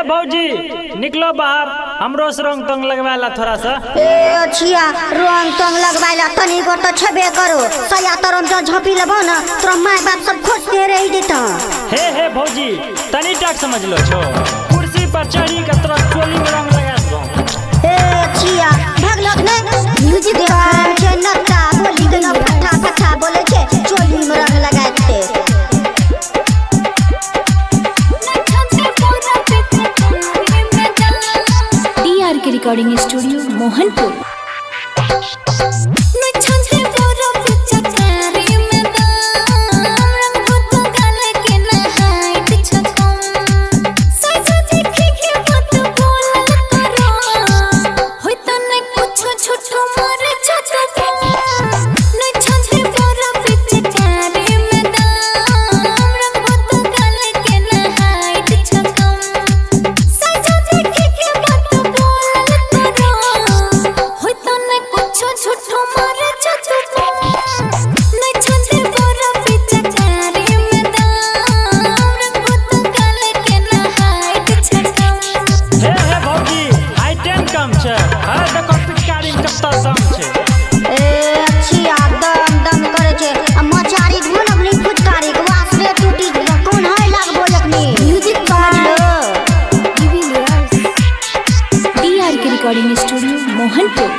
भौजी निकलो बाहर, हमरो से रंग तंग लगवाला थोड़ा सा। छिया रंग तंग लगवाला तनी को तो छबे करो, सया तरम जो झपी लेबो ना तोरा माय बाप सब खोजते रही देता। हे भौजी तनी टाक समझ लो छो, कुर्सी पर चढ़ी के तोरा चोली में रंग लगा दो। छिया भगलक ने म्यूजिक पर के नटा बोली के ना फटा बोले छे, चोली में रंग लगाते। DRK recording studio Mohanpur. Recording studio Mohanpur.